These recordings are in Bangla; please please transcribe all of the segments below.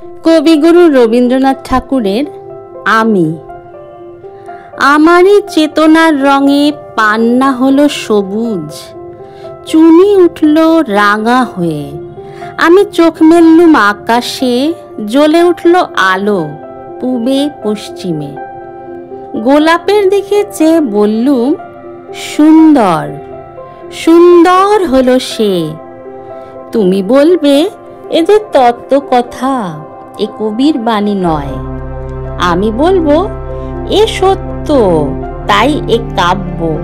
কবিগুরু রবীন্দ্রনাথ ঠাকুরের আমি। আমারই চেতনার রঙে পান্না হলো সবুজ, চুনি উঠল রাঙা হয়ে। আমি চোখ মেললুম আকাশে, জ্বলে উঠল আলো পূবে পশ্চিমে। গোলাপের দিকে চেয়ে বললুম, সুন্দর সুন্দর হলো সে। তুমি বলবে এ যে তত্ত্ব কথা, এ কবির বাণী নয়। আমি বলবো এ সত্য, তাই এ কাব্য।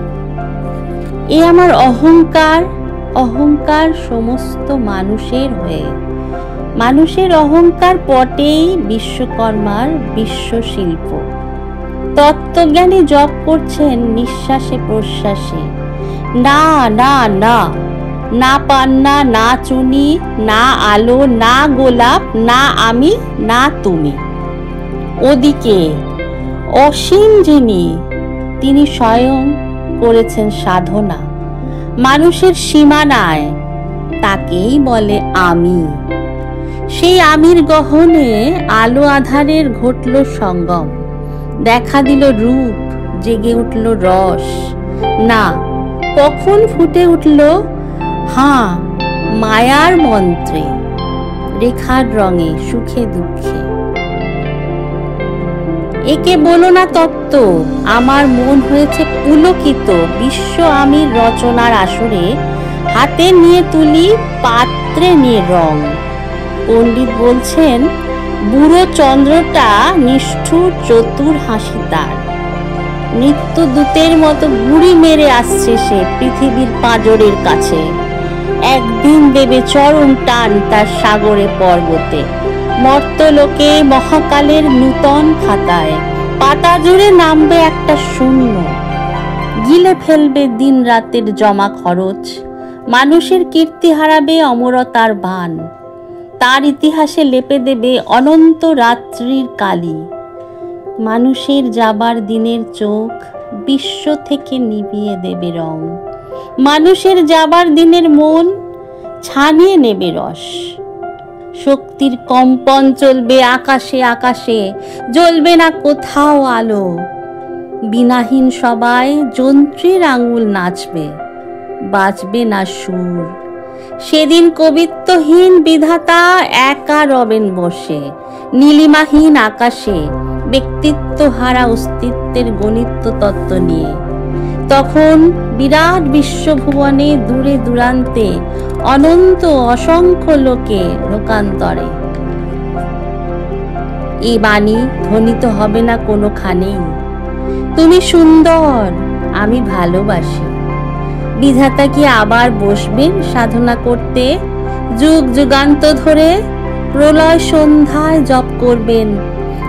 এ আমার অহংকার, অহংকার সমস্ত মানুষের হয়ে। মানুষের অহংকার পটেই বিশ্বকর্মার বিশ্বশিল্প। তত্ত্বজ্ঞানী জপ করছেন নিঃশ্বাসে প্রশ্বাসে। না না না, না পান্না, না চুনি, না আলো, না গোলাপ, না আমি, না তুমি। ওদিকে অসীম যিনি, তিনি স্বয়ং করেছেন সাধনা মানুষের সীমানায়, তাকেই বলে আমি। সেই আমির গহনে আলো আধারের ঘটল সঙ্গম। দেখা দিল রূপ, জেগে উঠল রস। না, কখন ফুটে উঠল হাঁ মায়ার মন্ত্রে, রেখার রঙে, সুখে দুঃখে। একে বলো না তত্ত্ব, আমার মন হয়েছে পুলকিত বিশ্ব আমির রচনার আসরে। হাতে নিয়ে তুলি, পাত্রে নিয়ে রং। পণ্ডিত বলছেন বুড়ো চন্দ্রটা নিষ্ঠুর চতুর হাসি তার। নিত্য দূতের মতো গুড়ি মেরে আসছে সে পৃথিবীর পাঁজরের কাছে। একদিন দেবে চরম টান তার সাগরে পর্বতে। মর্তলোকে মহাকালের নূতন খাতায় পাতা জুড়ে নামবে একটা শূন্য। গিলে ফেলবে দিন রাতের জমা খরচ। মানুষের কীর্তি হারাবে অমরতার বান। তার ইতিহাসে লেপে দেবে অনন্ত রাত্রির কালি। মানুষের যাবার দিনের চোখ বিশ্ব থেকে নিভিয়ে দেবে রং। মানুষের যাবার দিনের মন ছানিয়ে নেবে রস। শক্তির কম্পন চলবে আকাশে আকাশে, জ্বলবে না কোথাও আলো। বিনাহীন সবাই যন্ত্রের আঙুল নাচবে, বাজবে না সুর। সেদিন কবিত্বহীন বিধাতা একা রবেন বসে নীলিমাহীন আকাশে, ব্যক্তিত্ব হারা অস্তিত্বের গণিত তত্ত্ব নিয়ে। তখন বিরাট বিশ্বভুবনে দূরে দূরান্তে অনন্ত অসংখ্য লোকে লোকান্তরে। এই বাণী ধ্বনিত হবে না কোনোখানেই। তুমি সুন্দর, আমি ভালোবাসি। বিধাতা কি আবার বসবেন সাধনা করতে? যুগ যুগান্ত ধরে প্রলয় সন্ধ্যায় জপ করবেন।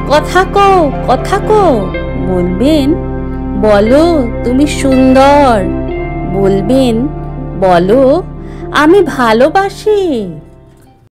কথা কও, কথা কও, বলবেন বলো তুমি সুন্দর। বলবেন বলো আমি ভালোবাসি।